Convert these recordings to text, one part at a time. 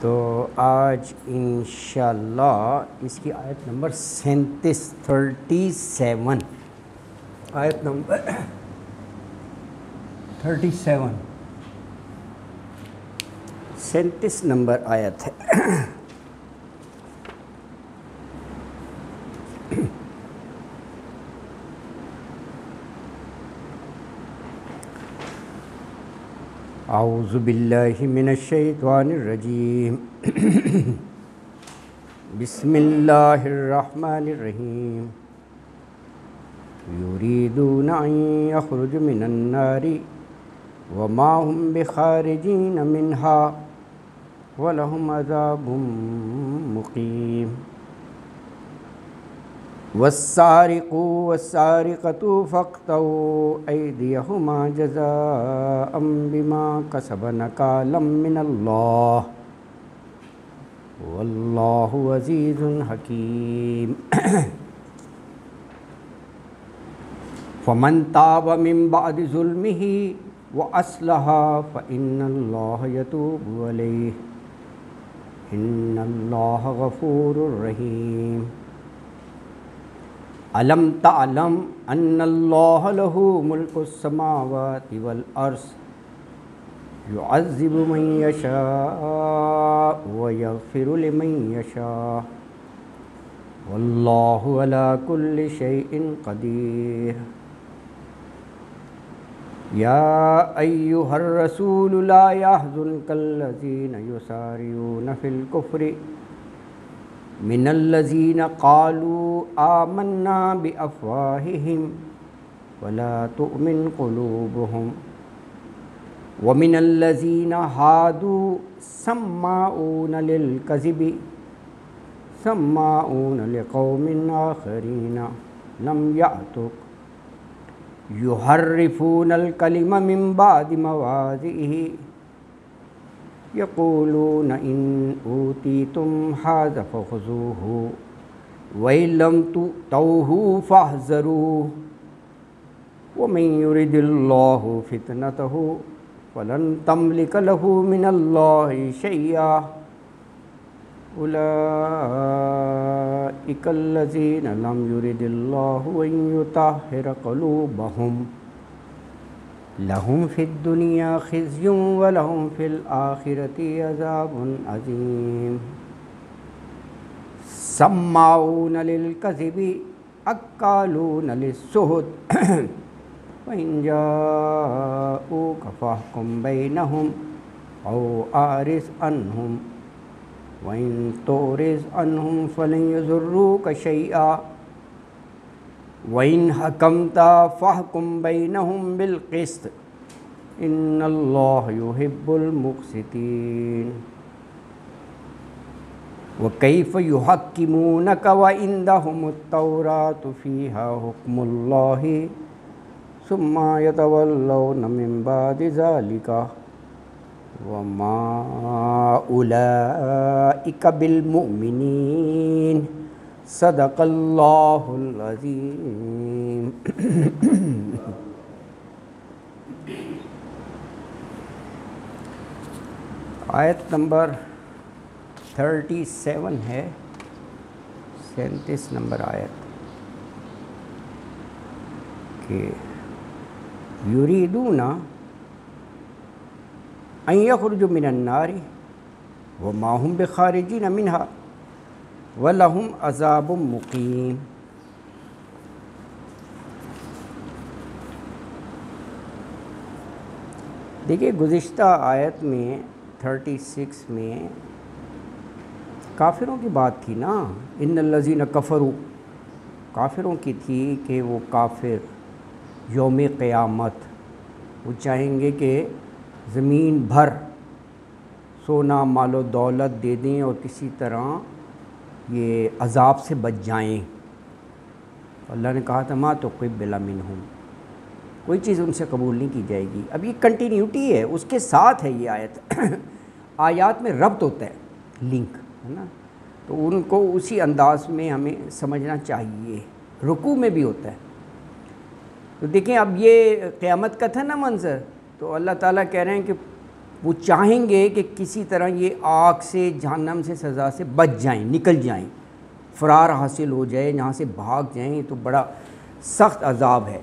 تو آج انشاءاللہ اس کی آیت نمبر 37 آیت نمبر 37 نمبر آیت ہے۔ اعوذ باللہ من الشیطان الرجیم بسم اللہ الرحمن الرحیم یریدون ان یخرجوا من النار وما هم بخارجین منها ولهم عذاب مقیم والسارق والسارقة فاقطعوا أيديهما جزاء بما كسبا نكالا من الله والله عزيز حكيم فمن تاب من بعد ظلمه وأصلح فإن الله يتوب عليه إن الله غفور رحيم ألم تعلم أن الله له ملك السماوات والأرض يعذب من يشاء ويغفر لمن يشاء والله على كل شيء قدير يا أيها الرسول لا يحزنك الذين يسارعون في الكفر من الذين قالوا آمنا بأفواههم ولا تؤمن قلوبهم ومن الذين هادوا سماعون للكذب سماعون لقوم آخرين لم يأتوك يحرفون الكلم من بعد مواضعه يقولون إن أوتيتم هذا فخذوه وإن لم تؤتوه فاحذروه ومن يرد الله فتنته فلن تملك له من الله شيئا أولئك الذين لم يرد الله أن يطهر قلوبهم لهم في الدنيا خزي ولهم في الآخرة عذاب عظيم سماعون للكذب أكالون للسحت وإن جاءوك فاحكم بينهم أو أعرض عنهم وإن تعرض عنهم فلن يضروك شيئا وَإِنْ حَكَمْتَ فَاحْكُمْ بَيْنَهُمْ بِالْقِسْطِ إِنَّ اللَّهَ يُحِبُّ الْمُقْسِطِينَ وَكَيْفَ يُحَكِّمُونَكَ وَعِندَهُمُ التَّوْرَاةُ فِيهَا حُكْمُ اللَّهِ ثُمَّ يَتَوَلَّوْنَ مِنْ بَعْدِ ذَلِكَ وَمَا أُولَئِكَ بِالْمُؤْمِنِينَ صدق اللہ العظیم۔ آیت نمبر 37 ہے، 37 نمبر آیت کہ یریدون ان یخرجوا من النار وما هم بخارجین منها وَلَهُمْ عَذَابٌ مُقِيمٌ۔ دیکھیے گزشتہ آیت میں 36 میں کافروں کی بات تھی نا، ان الذین کفروا، کافروں کی تھی کہ وہ کافر یوم قیامت وہ چاہیں گے کہ زمین بھر سونا مال و دولت دے دیں اور کسی طرح یہ عذاب سے بچ جائیں۔ اللہ نے کہا تھا ما تقبل منہم، کوئی چیز ان سے قبول نہیں کی جائے گی۔ اب یہ کنٹینیوٹی ہے، اس کے ساتھ ہے یہ آیت آیات میں ربط ہوتا ہے، لنک ہے نا، تو ان کو اسی انداز میں ہمیں سمجھنا چاہیے۔ رکوع میں بھی ہوتا ہے۔ تو دیکھیں اب یہ قیامت کا تھا نا منظر، تو اللہ تعالیٰ کہہ رہے ہیں کہ وہ چاہیں گے کہ کسی طرح یہ آگ سے جہنم سے سزا سے بچ جائیں، نکل جائیں، فرار حاصل ہو جائے، یہاں سے بھاگ جائیں، تو بڑا سخت عذاب ہے۔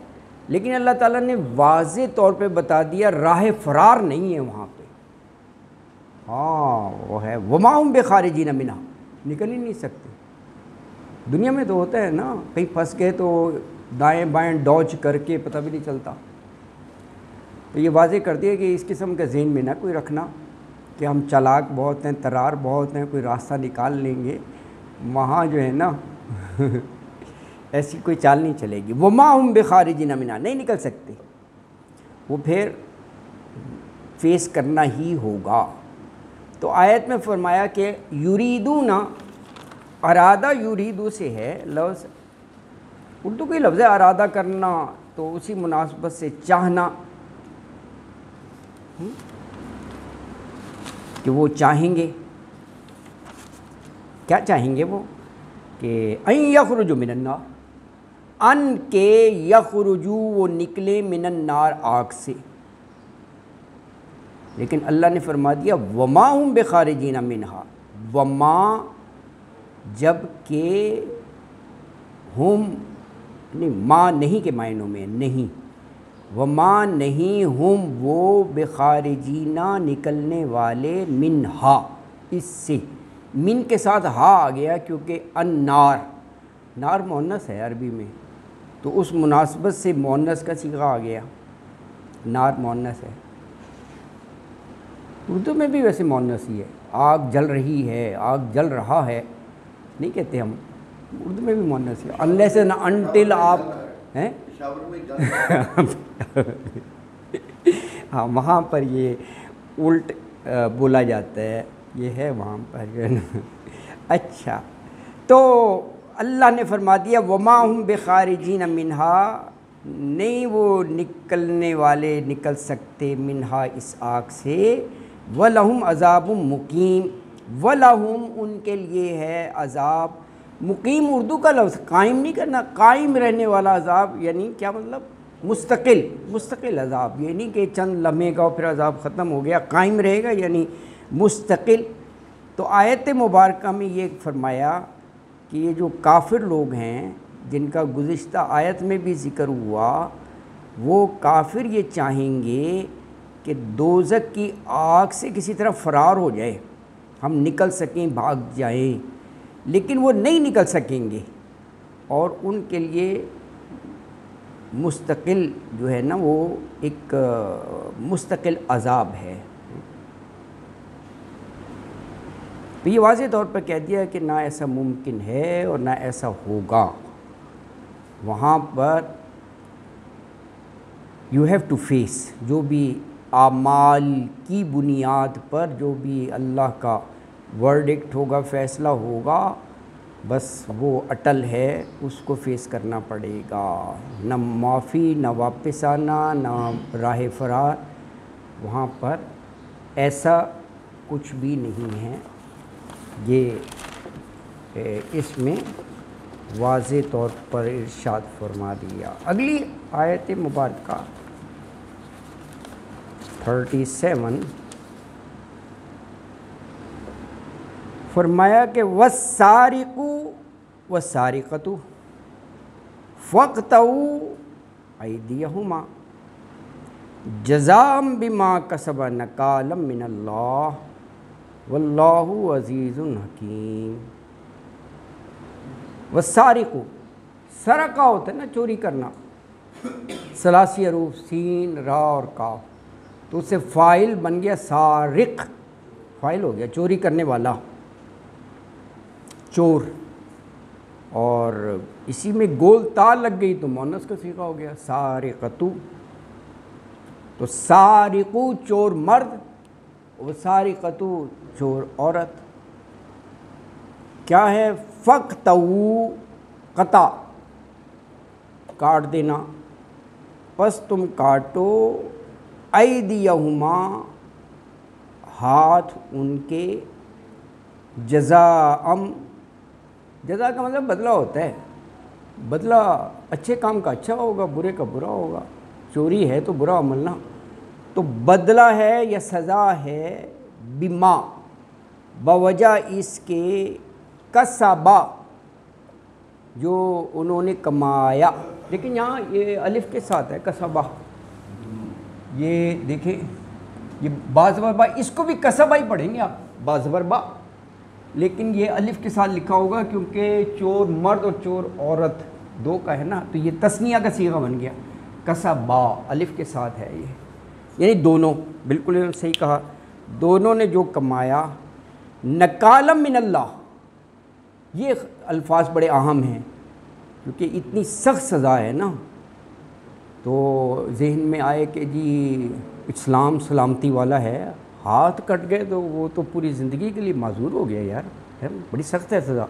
لیکن اللہ تعالیٰ نے واضح طور پہ بتا دیا راہ فرار نہیں ہے وہاں پہ، ہاں وہ ہے وما ہم بخارجین منہا، نکل ہی نہیں سکتے۔ دنیا میں تو ہوتا ہے نا، کہیں پھنس گئے تو دائیں بائیں ڈوج کر کے پتہ بھی نہیں چلتا۔ تو یہ واضح کر دیا کہ اس قسم کا ذہن میں نہ کوئی رکھنا کہ ہم چالاک بہت ہیں، ترار بہت ہیں، کوئی راستہ نکال لیں گے، وہاں جو ہے نا ایسی کوئی چال نہیں چلے گی۔ وما ہم بخارجین منہا، نہیں نکل سکتے، وہ پھر فیس کرنا ہی ہوگا۔ تو آیت میں فرمایا کہ یریدون، ارادہ یریدو سے ہے لفظ، اردو کوئی لفظ ہے ارادہ کرنا، تو اسی مناسبت سے چاہنا، کہ وہ چاہیں گے، کیا چاہیں گے وہ، کہ ان یخرجوا من النار، ان کے یخرجو وہ نکلے من النار آگ سے، لیکن اللہ نے فرما دیا وما ہم بخارجین منہا، وما جب کہ ہم نہیں، ما نہیں کے معنوں میں نہیں، وما نہیں ہم وہ بخارجینہ نکلنے والے منہا، اس سے، من کے ساتھ ہا آ گیا کیونکہ النار، نار مؤنث ہے عربی میں، تو اس مناسبت سے مؤنث کا صیغہ آ گیا، نار مؤنث ہے، اردو میں بھی ویسے مؤنث ہی ہے، آگ جل رہی ہے، آگ جل رہا ہے نہیں کہتے ہم، اردو میں بھی مؤنث ہے، unless and until آپ ہیں ہاں وہاں پر یہ الٹ بولا جاتا ہے، یہ ہے وہاں پر جو ہے نا۔ اچھا، تو اللہ نے فرما دیا وما ہم بخارجین منہا، نہیں وہ نکلنے والے نکل سکتے منہا اس آگ سے، وَلَهُمْ عَذَابٌ مُقِيمٌ، وَلَهُمْ ان کے لیے ہے عذاب مقیم، اردو کا لفظ قائم نہیں کرنا، قائم رہنے والا عذاب، یعنی کیا مطلب، مستقل عذاب، یہ نہیں کہ چند لمحے کا پھر عذاب ختم ہو گیا، قائم رہے گا یعنی مستقل۔ تو آیت مبارکہ میں یہ فرمایا کہ یہ جو کافر لوگ ہیں جن کا گزشتہ آیت میں بھی ذکر ہوا، وہ کافر یہ چاہیں گے کہ دوزخ کی آگ سے کسی طرح فرار ہو جائے، ہم نکل سکیں، بھاگ جائیں، لیکن وہ نہیں نکل سکیں گے، اور ان کے لیے مستقل جو ہے نا وہ ایک مستقل عذاب ہے۔ تو یہ واضح طور پر کہہ دیا کہ نہ ایسا ممکن ہے اور نہ ایسا ہوگا، وہاں پر یو ہیو ٹو فیس، جو بھی اعمال کی بنیاد پر جو بھی اللہ کا ورڈکٹ ہوگا، فیصلہ ہوگا، بس وہ اٹل ہے، اس کو فیس کرنا پڑے گا، نہ معافی، نہ واپس آنا، نہ راہ فرار، وہاں پر ایسا کچھ بھی نہیں ہے۔ یہ اس میں واضح طور پر ارشاد فرما دیا۔ اگلی آیت مبارکہ 37 فرمایا کہ والسارق والسارقۃ فاقطعوا ایدیہما جزاء بما کسبا نکالا من اللہ واللہ عزیز حکیم۔ والسارق، سرقہ ہوتا ہے نا چوری کرنا، ثلاثی حروف سین را اور کاف، تو اس سے فاعل بن گیا سارق، فاعل ہو گیا چوری کرنے والا، چور، اور اسی میں گول تا لگ گئی تو مؤنث کا صیغہ ہو گیا سارقتو، تو سارقو چور مرد، و سارقتو چور عورت۔ کیا ہے؟ فقطعوا، قطع کاٹ دینا، پس تم کاٹو ایدیہما ہاتھ ان کے، جزاء، جزا کا مطلب بدلہ ہوتا ہے، بدلہ اچھے کام کا اچھا ہوگا، برے کا برا ہوگا، چوری ہے تو برا عمل نا، تو بدلہ ہے یا سزا ہے بما بوجہ اس کے کسبا جو انہوں نے کمایا. لیکن یہاں یہ الف کے ساتھ ہے کسبا. یہ دیکھیں یہ بازور با اس کو بھی کسبا ہی پڑھیں گے آپ بازور با, لیکن یہ الف کے ساتھ لکھا ہوگا کیونکہ چور مرد اور چور عورت دو کا ہے نا, تو یہ تثنیہ کا صیغہ بن گیا. کسبا الف کے ساتھ ہے یہ, یعنی دونوں. بالکل صحیح کہا, دونوں نے جو کمایا. نکالم من اللہ, یہ الفاظ بڑے اہم ہیں کیونکہ اتنی سخت سزا ہے نا, تو ذہن میں آئے کہ جی اسلام سلامتی والا ہے, ہاتھ کٹ گئے تو وہ تو پوری زندگی کے لیے معذور ہو گیا یار, ہے بڑی سخت ہے سزا.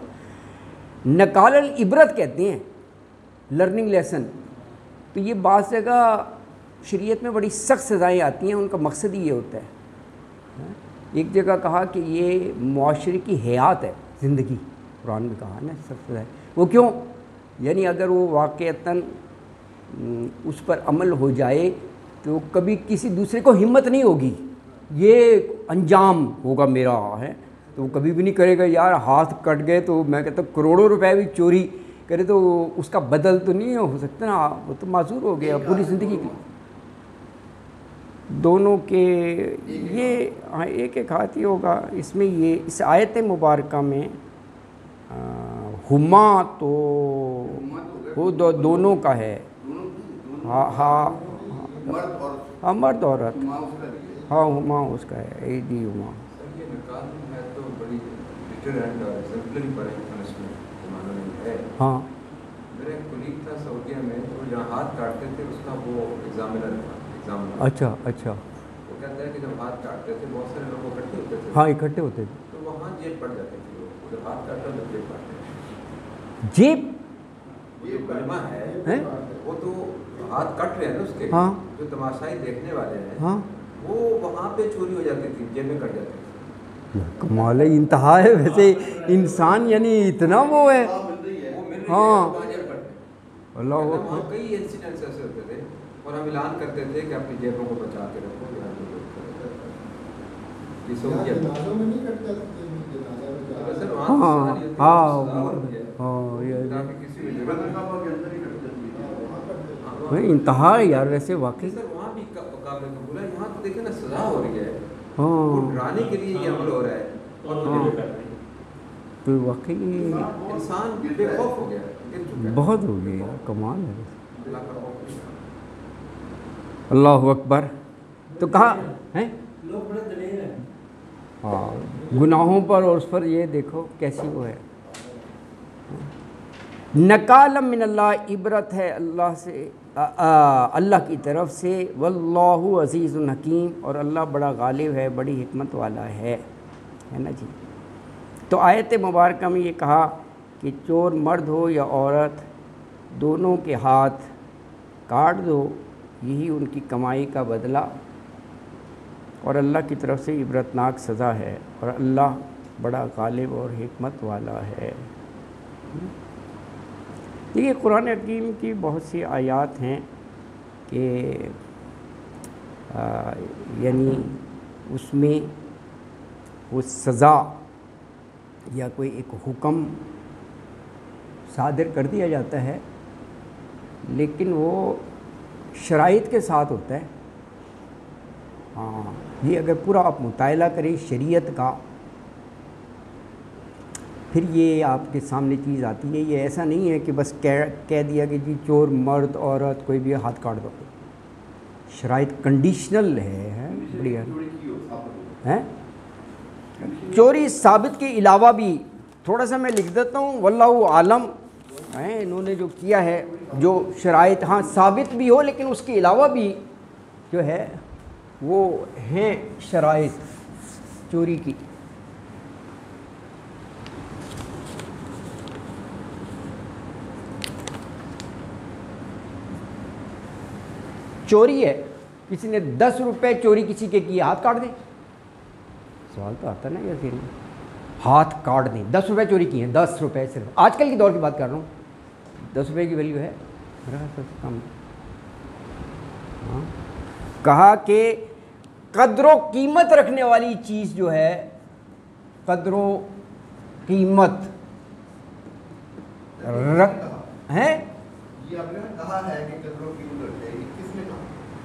نکال العبرت کہتے ہیں لرننگ لیسن. تو یہ بعض جگہ شریعت میں بڑی سخت سزائیں آتی ہیں, ان کا مقصد ہی یہ ہوتا ہے. ایک جگہ کہا کہ یہ معاشرے کی حیات ہے زندگی, قرآن میں کہا نا سخت سزائیں. وہ کیوں؟ یعنی اگر وہ واقعتاً اس پر عمل ہو جائے تو کبھی کسی دوسرے کو ہمت نہیں ہوگی, یہ انجام ہوگا میرا ہے, تو وہ کبھی بھی نہیں کرے گا یار ہاتھ کٹ گئے تو میں کہتا ہوں کروڑوں روپے بھی چوری کرے تو اس کا بدل تو نہیں ہو سکتا نا, وہ تو معذور ہو گیا پوری زندگی کی. دونوں کے یہ ایک ایک ہاتھ ہی ہوگا. اس میں یہ اس آیت مبارکہ میں ہما تو وہ دونوں کا ہے. ہاں مرد عورت, ہاں ہما اس کا ہے, ایدی ہما. ہاں میرا ایک کولیگ تھا سعودیہ میں, تو جہاں ہاتھ کاٹتے تھے اس کا وہ ایگزامنر تھا. اچھا اچھا. وہ کہتا ہے کہ جب ہاتھ کاٹتے تھے بہت سارے لوگ اکٹھے ہوتے تھے. ہاں اکٹھے ہوتے تھے, تو وہاں جیب پڑ جاتی تھی. وہ جب ہاتھ کاٹتا تو جیب پڑتے. جیب جو کلمہ ہے وہ تو ہاتھ کٹ رہے ہیں نا اس کے, ہاں جو تماشائی دیکھنے والے ہیں ہاں وہ وہاں پہ چوری ہو جاتی تھی, جیب میں کٹ جاتی تھی. کمال انتہا ہے ویسے انسان, یعنی اتنا وہ ہے. ہاں اللہ وہاں کئی انسیڈنٹس ایسے ہوتے تھے اور ہم اعلان کرتے تھے کہ اپنی جیبوں کو بچا کے رکھو. انتہا ہے یار ویسے واقعی. وہاں بھی قابل قبول ہے, یہاں تو دیکھیں نا سزا ہو رہی ہے, ڈرانے کے لیے یہ عمل ہو رہا ہے اور تو واقعی انسان بے خوف ہو گیا, بہت ہو گیا یار, کمال ہے. اللہ اکبر. تو کہا ہیں لوگ بڑے دلیر ہیں. ہاں گناہوں پر اور اس پر یہ دیکھو کیسی وہ ہے. نکالم من اللہ, عبرت ہے اللہ سے, اللہ کی طرف سے. واللہ عزیز الحکیم, اور اللہ بڑا غالب ہے, بڑی حکمت والا ہے نا جی. تو آیت مبارکہ میں یہ کہا کہ چور مرد ہو یا عورت دونوں کے ہاتھ کاٹ دو, یہی ان کی کمائی کا بدلہ, اور اللہ کی طرف سے عبرتناک سزا ہے, اور اللہ بڑا غالب اور حکمت والا ہے. یہ قرآن حکیم کی بہت سی آیات ہیں کہ یعنی اس میں وہ سزا یا کوئی ایک حکم صادر کر دیا جاتا ہے, لیکن وہ شرائط کے ساتھ ہوتا ہے. ہاں یہ اگر پورا آپ مطالعہ کریں شریعت کا, پھر یہ آپ کے سامنے چیز آتی ہے. یہ ایسا نہیں ہے کہ بس کہہ دیا کہ جی چور مرد عورت کوئی بھی ہاتھ کاٹ دو. شرائط کنڈیشنل ہے بڑھیا ہے. چوری ثابت کے علاوہ بھی تھوڑا سا میں لکھ دیتا ہوں, واللہ عالم, انہوں نے جو کیا ہے جو شرائط ہاں ثابت بھی ہو, لیکن اس کے علاوہ بھی جو ہے وہ ہیں شرائط چوری کی. چوری ہے, کسی نے 10 روپے چوری کسی کے کیے, ہاتھ کاٹ دیں. سوال تو آتا نا یار, ہاتھ کاٹ دیں. 10 روپے چوری کیے ہیں, 10 روپے صرف, آج کل کے دور کی بات کر رہا ہوں. 10 روپے کی ویلیو ہے میرا کم. ہاں کہا کہ قدر و قیمت رکھنے والی چیز جو ہے، قدر و قیمت ہے، یہ آپ نے کہا ہے کہ قدر و قیمت رکھتے ہیں، کس نے کہا؟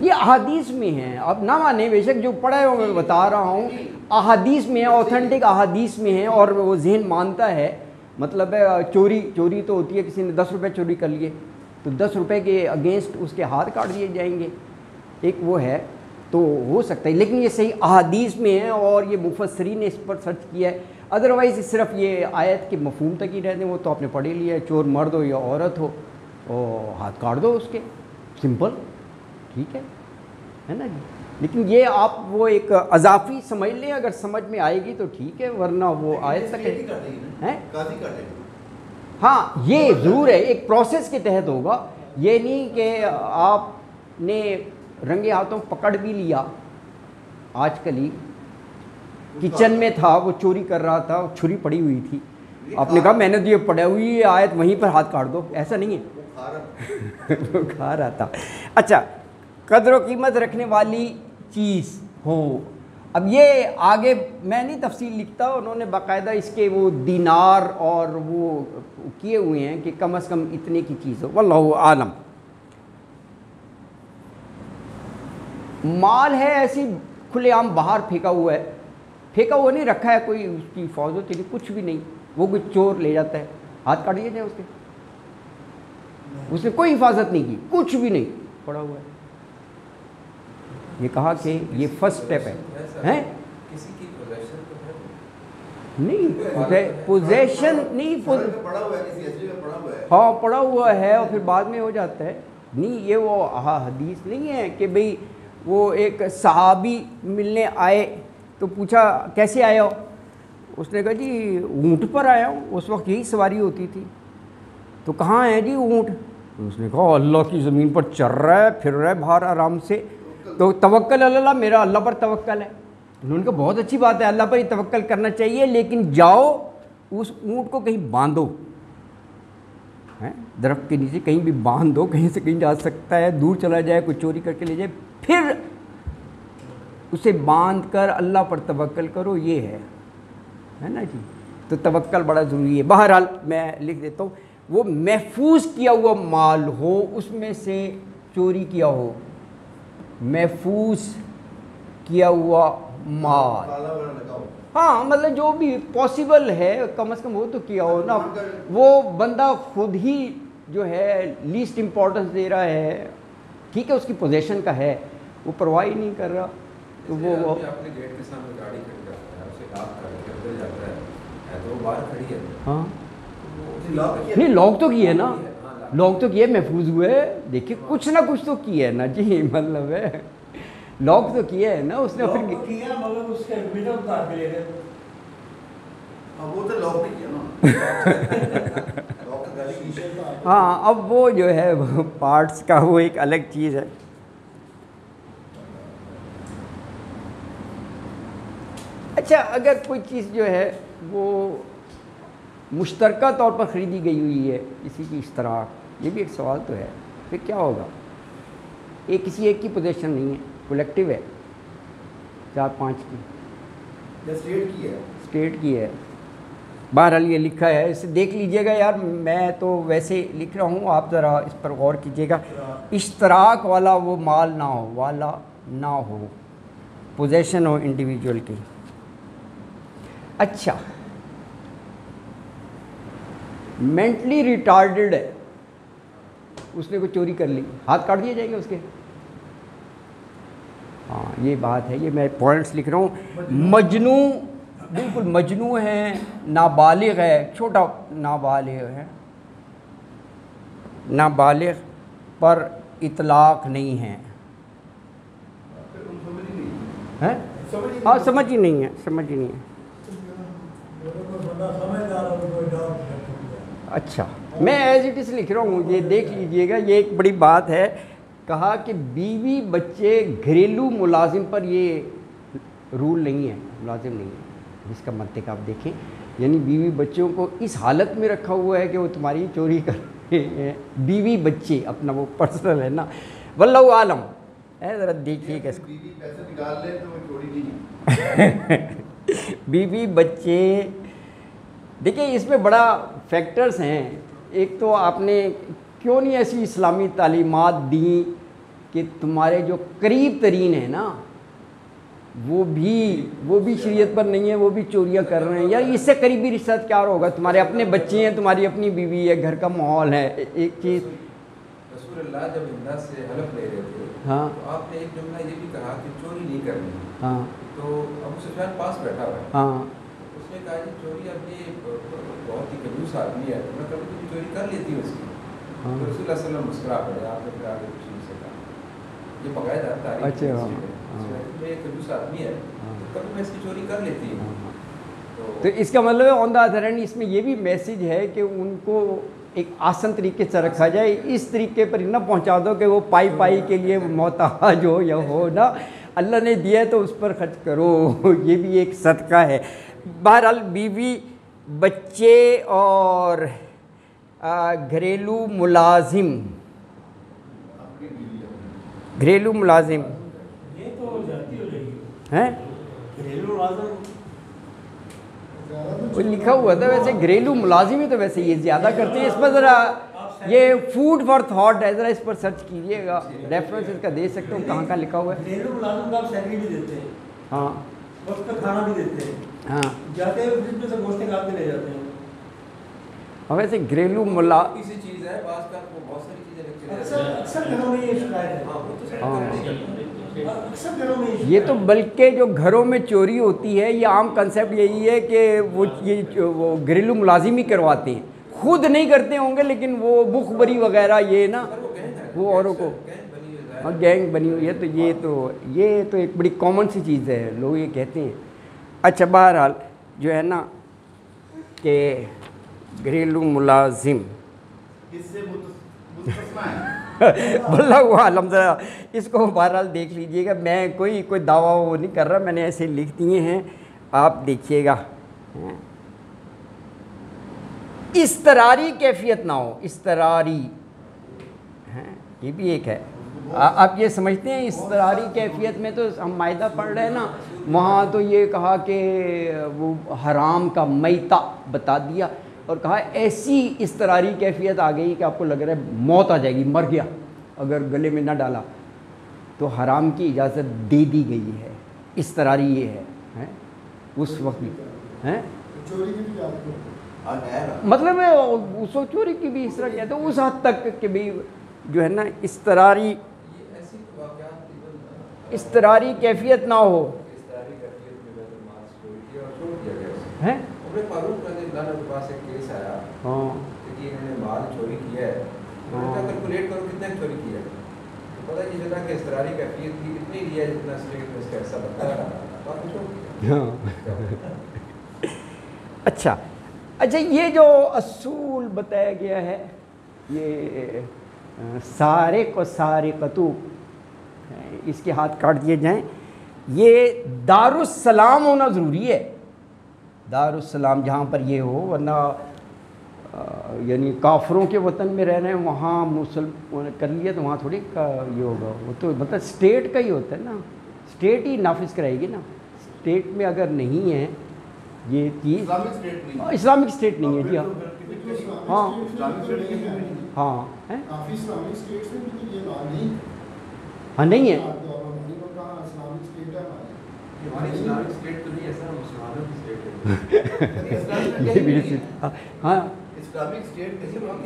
یہ احادیث میں ہیں، اب نہ مانے بے شک، جو پڑھا ہے وہ میں بتا رہا ہوں، احادیث میں ہے، اوتھینٹک احادیث میں ہے، اور وہ ذہن مانتا ہے. مطلب ہے چوری تو ہوتی ہے، کسی نے 10 روپے چوری کر لیے تو 10 روپے کے اگینسٹ اس کے ہاتھ کاٹ دیے جائیں گے، ایک وہ ہے تو ہو سکتا ہے، لیکن یہ صحیح احادیث میں ہے اور یہ مفسرین نے اس پر سرچ کیا ہے. ادروائز صرف یہ آیت کے مفہوم تک ہی رہتے ہیں، وہ تو آپ نے پڑھ ہی لیا ہے، چور مرد ہو یا عورت ہو اور ہاتھ کاٹ دو اس کے، سمپل، ٹھیک ہے نا جی. لیکن یہ آپ وہ ایک اضافی سمجھ لیں، اگر سمجھ میں آئے گی تو ٹھیک ہے، ورنہ وہ آیت تک ہے. ہاں یہ ضرور ہے، ایک پروسیس کے تحت ہوگا، یہ نہیں کہ آپ نے رنگے ہاتھوں پکڑ بھی لیا. آج کل ہی کچن میں تھا، وہ چوری کر رہا تھا، چھری پڑی ہوئی تھی، آپ نے کہا میں نے تو یہ پڑی ہوئی ہے آیت، وہیں پر ہاتھ کاٹ دو، ایسا نہیں ہے، وہ کھا رہا تھا. اچھا، قدر و قیمت رکھنے والی چیز ہو. اب یہ آگے میں نہیں تفصیل لکھتا، انہوں نے باقاعدہ اس کے وہ دینار اور وہ کیے ہوئے ہیں کہ کم از کم اتنے کی چیز ہو. واللہ عالم. مال ہے ایسی کھلے عام باہر پھینکا ہوا ہے، پھینکا ہوا نہیں، رکھا ہے، کوئی اس کی حفاظت کے لیے کچھ بھی نہیں، وہ کوئی چور لے جاتا ہے، ہاتھ کاٹ دیے جائیں اس کے، اس نے کوئی حفاظت نہیں کی، کچھ بھی نہیں، پڑا ہوا ہے. یہ کہا کہ یہ فرسٹ اسٹیپ ہے. کسی کی پوزیشن تو ہے نہیں، پوزیشن نہیں، ہاں پڑا ہوا ہے اور پھر بعد میں ہو جاتا ہے. نہیں، یہ وہ حدیث نہیں ہے کہ بھئی وہ ایک صحابی ملنے آئے تو پوچھا کیسے آیا ہو، اس نے کہا جی اونٹ پر آیا ہوں، اس وقت یہی سواری ہوتی تھی. تو کہاں ہے جی اونٹ؟ اس نے کہا اللہ کی زمین پر چر رہا ہے، پھر رہا ہے باہر آرام سے. تو توکل اللہ، میرا اللہ پر توکل ہے. انہوں نے کہا بہت اچھی بات ہے، اللہ پر ہی توکل کرنا چاہیے، لیکن جاؤ اس اونٹ کو کہیں باندھو، درخت کے نیچے کہیں بھی باندھ دو، کہیں سے کہیں جا سکتا ہے، دور چلا جائے، کوئی چوری کر کے لے جائے، پھر اسے باندھ کر اللہ پر توکل کرو. یہ ہے نا جی. تو توکل بڑا ضروری ہے. بہرحال میں لکھ دیتا ہوں، وہ محفوظ کیا ہوا مال ہو، اس میں سے چوری کیا ہو، محفوظ کیا ہوا مال، ہاں مطلب جو بھی پاسبل ہے کم از کم وہ تو کیا ہو نا. وہ بندہ خود ہی جو ہے لیسٹ امپورٹنس دے رہا ہے، ٹھیک ہے، اس کی پوزیشن کا ہے، وہ پرواہ ہی نہیں کر رہا، تو وہ اپنے گیٹ کے سامنے گاڑی کھڑی کرتا ہے، اسے لاک کر کے اندر جاتا ہے تو وہ باہر کھڑی ہے، ہاں نہیں لاک تو کی ہے نا، لاک تو کیا، محفوظ ہوئے، دیکھیے کچھ نہ کچھ تو کیا ہے نا جی، مطلب ہے لاک تو کیا ہے نا اس نے، پھر مگر اس کے میٹر اتار کے لے گئے، وہ تو لاک نہیں کیا نا. ہاں اب وہ جو ہے پارٹس کا وہ ایک الگ چیز ہے. اچھا، اگر کوئی چیز جو ہے وہ مشترکہ طور پر خریدی گئی ہوئی ہے، کسی کی اشتراک، یہ بھی ایک سوال تو ہے، پھر کیا ہوگا؟ یہ کسی ایک کی پوزیشن نہیں ہے، کولیکٹیو ہے، 4-5 کی، اسٹیٹ کی ہے. بہرحال یہ لکھا ہے، اسے دیکھ لیجئے گا یار، میں تو ویسے لکھ رہا ہوں، آپ ذرا اس پر غور کیجئے گا. اشتراک والا وہ مال نہ ہو، پوزیشن ہو انڈیویجول کی. اچھا، مینٹلی ریٹارڈڈ ہے، اس نے کوئی چوری کر لی، ہاتھ کاٹ دیے جائیں گے اس کے. ہاں یہ بات ہے، یہ میں پوائنٹس لکھ رہا ہوں. مجنوں، بالکل مجنوں ہے، نابالغ ہے، چھوٹا نابالغ ہے، نابالغ پر اطلاق نہیں ہے. ہاں سمجھ ہی نہیں ہے. اچھا، میں ایز اٹ از لکھ رہا ہوں، یہ دیکھ لیجئے گا، یہ ایک بڑی بات ہے. کہا کہ بیوی بچے گھریلو ملازم پر یہ رول نہیں ہے، ملازم نہیں ہے، جس کا منطق آپ دیکھیں، یعنی بیوی بچوں کو اس حالت میں رکھا ہوا ہے کہ وہ تمہاری چوری کر رہے ہیں. بیوی بچے اپنا وہ پرسنل ہے نا. واللہ عالم. ذرا دیکھیے کہ بیوی پیسے نکال لے تو وہ چوری نہیں بیوی بچے، دیکھیں اس میں بڑا فیکٹرز ہیں. ایک تو آپ نے کیوں نہیں ایسی اسلامی تعلیمات دیں کہ تمہارے جو قریب ترین ہیں نا وہ بھی شریعت پر نہیں ہے، وہ بھی چوریاں کر رہے ہیں. یار اس سے قریبی رشتہ کیا ہوگا؟ تمہارے اپنے بچے ہیں، تمہاری اپنی بیوی ہے، گھر کا ماحول ہے. ایک چیز رسول اللہ جب ہندا سے حلف لے رہے تھے ہاں تو آپ نے ایک جملہ یہ بھی کہا کہ چوری نہیں کرنی. ہاں تو ابو سفیان پاس بیٹھا ہوا ہے. ہاں اس نے کہا جی چوری اب یہ بہت ہی کنجوس آدمی ہے، تو میں کبھی کبھی چوری کر لیتی ہوں اس کی. ہاں تو رسول اللہ صلی اللہ علیہ وسلم مسکرا پڑے. آپ نے پھر آگے کچھ نہیں سے کہا. یہ باقاعدہ تاریخ اچھا میں یہ کنجوس آدمی ہے تو کبھی میں اس کی چوری کر لیتی ہوں. تو اس کا مطلب ہے آن دا ادر اینڈ اس میں یہ بھی میسیج ہے کہ ان کو ایک آسان طریقے سے رکھا جائے، اس طریقے پر نہ پہنچا دو کہ وہ پائی کے لیے محتاج ہو یا ہو نا. اللہ نے دیا ہے تو اس پر خرچ کرو، یہ بھی ایک صدقہ ہے. بہرحال بیوی بچے اور گھریلو ملازم یہ تو جاتی ہو جائے گی ہیں گھریلو ملازم. وہ لکھا ہوا تھا ویسے گھریلو ملازم ہی تو ویسے یہ زیادہ کرتے ہیں. اس پر ذرا یہ فوڈ فار تھاٹ ہے، ذرا اس پر سرچ کیجیے گا، ریفرنس اس کا دے سکتے ہوں کہاں لکھا ہوا ہے. گھریلو ملازم کو آپ سیلری بھی دیتے ہیں، ہاں وقت پہ کھانا بھی دیتے ہیں، ہاں جاتے ہوئے فریج میں سے گوشت نکال کے لے جاتے ہیں. ویسے گھریلو کسی چیز ہے بعض کا وہ بہت ساری چیزیں رکھ اکثر گھروں میں یہ شکایت ہے. ہاں وہ تو سب اکثر گھروں میں یہ تو بلکہ جو گھروں میں چوری ہوتی ہے یہ عام کنسیپٹ یہی ہے کہ وہ گھریلو ملازم ہی کرواتے ہیں، خود نہیں کرتے ہوں گے لیکن وہ مخبری وغیرہ یہ نا وہ اوروں کو گینگ بنی ہوئی ہے. تو یہ تو ایک بڑی کامن سی چیز ہے، لوگ یہ کہتے ہیں. اچھا بہرحال جو ہے نا کہ گھریلو ملازم اس سے مستثنا ہے. واللہ عالم، ذرا اس کو بہرحال دیکھ لیجئے گا. میں کوئی دعویٰ وہ نہیں کر رہا، میں نے ایسے لکھ دیے ہیں، آپ دیکھیے گا. اضطراری کیفیت نہ ہو، اضطراری یہ بھی ایک ہے. آپ یہ سمجھتے ہیں اضطراری کیفیت میں تو ہم مائدہ پڑھ رہے ہیں نا، وہاں تو یہ کہا کہ وہ حرام کا میتہ بتا دیا اور کہا ایسی اضطراری کیفیت آ گئی کہ آپ کو لگ رہا ہے موت آ جائے گی، مر گیا اگر گلے میں نہ ڈالا، تو حرام کی اجازت دے دی گئی ہے. اضطراری یہ ہے اس وقت ہے مطلب ہے اس وقت چوری کی بھی اس طرح کہتے ہیں اس حد تک کہ بھی جو ہے نا اضطراری کیفیت نہ ہو. ہیں فاروق رضی اللہ عنہ کے پاس ایک کیس آیا ہاں کہ انہوں نے مال چوری کیا ہے، انہوں نے کیلکولیٹ کرو کتنا چوری کیا ہے، تو پتہ یہ چلا کہ اضطراری کیفیت کی اتنی لیا جتنا اسٹیٹ میں اس کا حصہ بتا رہا. اچھا یہ جو اصول بتایا گیا ہے یہ سارق و سارقتو اس کے ہاتھ کاٹ دیے جائیں، یہ دارالسلام ہونا ضروری ہے. دارالسلام جہاں پر یہ ہو، ورنہ یعنی کافروں کے وطن میں رہ رہے ہیں وہاں مسلم کر لیا تو وہاں تھوڑی یہ ہوگا. وہ تو مطلب اسٹیٹ کا ہی ہوتا ہے نا، اسٹیٹ ہی نافذ کرائے گی نا. اسٹیٹ میں اگر نہیں ہے یہ چیز، اسلامک اسٹیٹ نہیں ہے. جی ہاں ہاں ہاں نہیں ہے.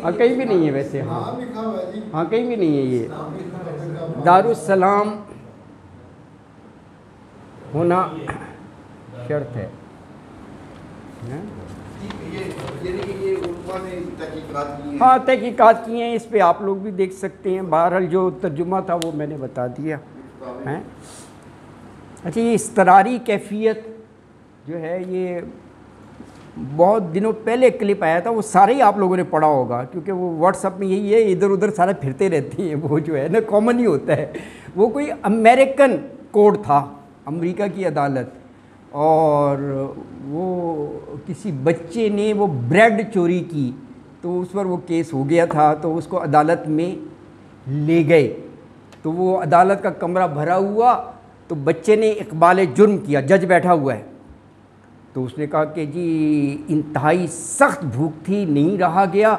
ہاں کہیں بھی نہیں ہے ویسے. ہاں کہیں بھی نہیں ہے. یہ دارالسلام ہونا شرط ہے. ہاں تحقیقات کی ہیں اس پہ، آپ لوگ بھی دیکھ سکتے ہیں. بہرحال جو ترجمہ تھا وہ میں نے بتا دیا. اچھا یہ اضطراری کیفیت جو ہے یہ بہت دنوں پہلے کلپ آیا تھا، وہ سارے ہی آپ لوگوں نے پڑھا ہوگا کیونکہ وہ واٹس ایپ میں یہی ہے، ادھر ادھر سارے پھرتے رہتے ہیں. وہ جو ہے نا کامن ہی ہوتا ہے. وہ کوئی امریکن کوڈ تھا، امریکہ کی عدالت، اور وہ کسی بچے نے وہ بریڈ چوری کی تو اس پر وہ کیس ہو گیا تھا، تو اس کو عدالت میں لے گئے. تو وہ عدالت کا کمرہ بھرا ہوا، تو بچے نے اقبال جرم کیا، جج بیٹھا ہوا ہے، تو اس نے کہا کہ جی انتہائی سخت بھوک تھی، نہیں رہا گیا،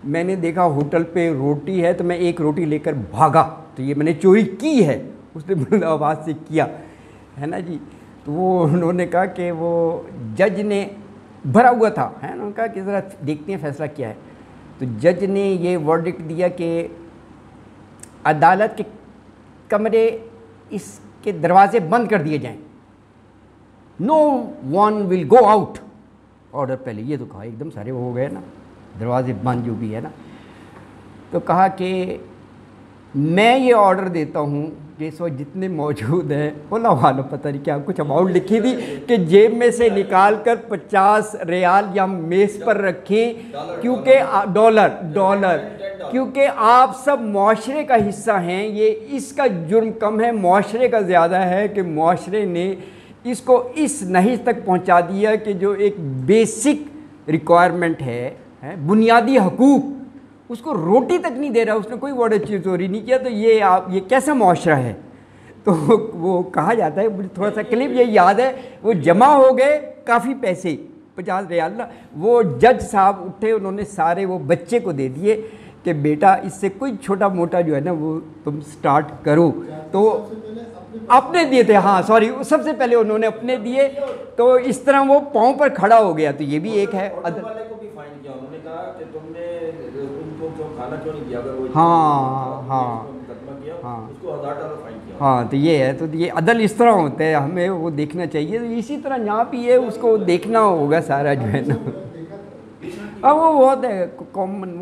میں نے دیکھا ہوٹل پہ روٹی ہے تو میں ایک روٹی لے کر بھاگا، تو یہ میں نے چوری کی ہے، اس نے بلند آواز سے کیا ہے نا جی۔ تو وہ انہوں نے کہا کہ وہ جج نے بھرا ہوا تھا ہے نا، انہوں نے کہا کہ ذرا دیکھتے ہیں فیصلہ کیا ہے، تو جج نے یہ ورڈکٹ دیا کہ عدالت کے کمرے اس کے دروازے بند کر دیے جائیں، no one will go out, order پہلے یہ تو کہا، ایک دم سارے وہ ہو گئے نا، دروازے بند جو بھی ہے نا، تو کہا کہ میں یہ آرڈر دیتا ہوں کہ اس وقت جتنے موجود ہیں اللہ عالم پتہ نہیں کیا کچھ اماؤنٹ لکھی تھی کہ جیب میں سے نکال کر 50 ریال یا میز پر رکھیں، کیونکہ ڈالر کیونکہ آپ سب معاشرے کا حصہ ہیں، یہ اس کا جرم کم ہے، معاشرے کا زیادہ ہے کہ معاشرے نے اس کو اس نہج تک پہنچا دیا کہ جو ایک بیسک ریکوائرمنٹ ہے بنیادی حقوق، اس کو روٹی تک نہیں دے رہا، اس نے کوئی ورڈ چوری نہیں کیا، تو یہ کیسا معاشرہ ہے؟ تو وہ کہا جاتا ہے، مجھے تھوڑا سا کلپ یہ یاد ہے، وہ جمع ہو گئے کافی پیسے 50 ریال، وہ جج صاحب اٹھے، انہوں نے سارے وہ بچے کو دے دیے کہ بیٹا اس سے کوئی چھوٹا موٹا جو ہے نا وہ تم سٹارٹ کرو، تو اپنے دیے تھے، ہاں سوری، سب سے پہلے انہوں نے اپنے دیے، تو اس طرح وہ پاؤں پر کھڑا ہو گیا، تو یہ بھی ایک ہے ہاں، تو یہ ہے، تو یہ عدل اس طرح ہوتا ہے، ہمیں وہ دیکھنا چاہیے، تو اسی طرح یہاں بھی ہے، اس کو دیکھنا ہوگا سارا جو ہے نا۔ وہ بہت ہے کامن،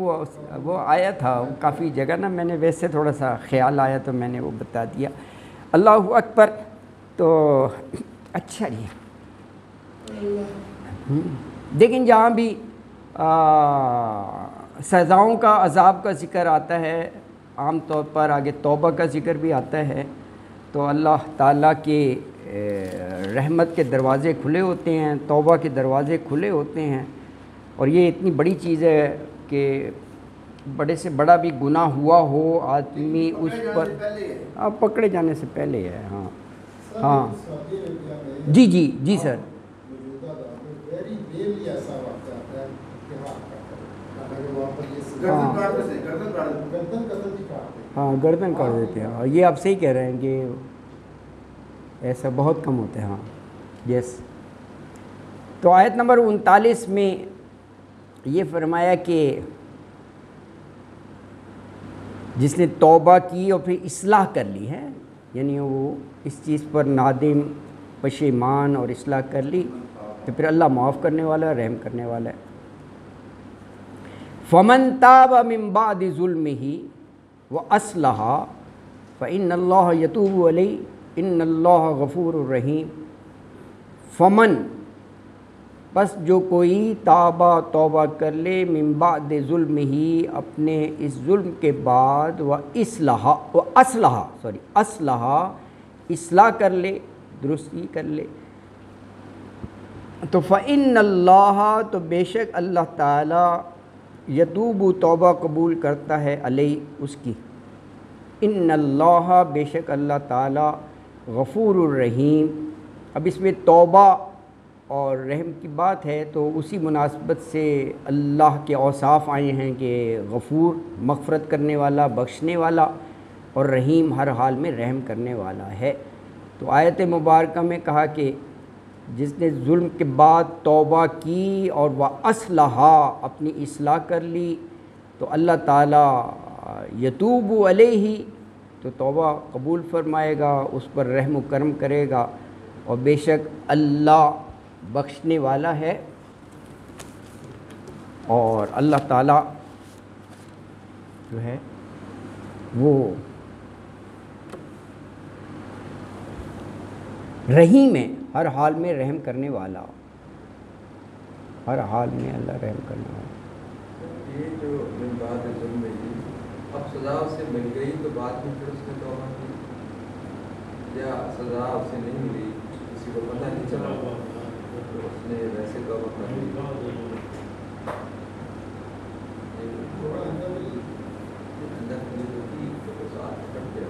وہ آیا تھا کافی جگہ نا، میں نے ویسے تھوڑا سا خیال آیا تو میں نے وہ بتا دیا۔ اللہ اکبر۔ تو اچھا جی، لیکن جہاں بھی سزاؤں کا عذاب کا ذکر آتا ہے، عام طور پر آگے توبہ کا ذکر بھی آتا ہے، تو اللہ تعالیٰ کے رحمت کے دروازے کھلے ہوتے ہیں، توبہ کے دروازے کھلے ہوتے ہیں، اور یہ اتنی بڑی چیز ہے کہ بڑے سے بڑا بھی گناہ ہوا ہو آدمی اس پر پکڑے جانے سے پہلے ہے۔ ہاں ہاں جی سر۔ ہاں گردن کاٹ دیتے ہیں، ہاں یہ آپ صحیح کہہ رہے ہیں کہ ایسا بہت کم ہوتا ہے۔ ہاں یس۔ تو آیت نمبر 39 میں یہ فرمایا کہ جس نے توبہ کی اور پھر اصلاح کر لی ہے، یعنی وہ اس چیز پر نادم پشیمان اور اصلاح کر لی، تو پھر اللہ معاف کرنے والا ہے، رحم کرنے والا ہے۔ فمن تاب من بعد ظلمہ واصلح فإن اللہ یتوب علیہ ان اللہ غفور الرحیم۔ فمن، بس جو کوئی توبہ کر لے، من بعد ظلم ہی، اپنے اس ظلم کے بعد، اصلح اصلاح کر لے، درستی کر لے، تو فإن اللہ، تو بے شک اللہ تعالی، یتوب، توبہ قبول کرتا ہے، علیہ، اس کی، ان اللہ، بے شک اللہ تعالی، غفور الرحیم۔ اب اس میں توبہ اور رحم کی بات ہے، تو اسی مناسبت سے اللہ کے اوصاف آئے ہیں کہ غفور، مغفرت کرنے والا، بخشنے والا، اور رحیم، ہر حال میں رحم کرنے والا ہے۔ تو آیت مبارکہ میں کہا کہ جس نے ظلم کے بعد توبہ کی اور وَأَصْلَحَ، اپنی اصلاح کر لی، تو اللہ تعالیٰ یتوب علیہ، تو توبہ قبول فرمائے گا، اس پر رحم و کرم کرے گا، اور بے شک اللہ بخشنے والا ہے، اور اللہ تعالیٰ جو ہے وہ رحیم ہے، ہر حال میں رحم کرنے والا، ہر حال میں اللہ رحم کرنے والا۔ یہ جو من بعد ظلم ہے، اب سزا اس سے مل گئی تو بعد میں پھر اس نے توبہ کی، یا سزا اس سے نہیں ملی، کسی کو پتہ نہیں چلا تو اس نے ویسے توبہ کر لی، اندر کی جو تھی تو ساتھ کٹ گیا۔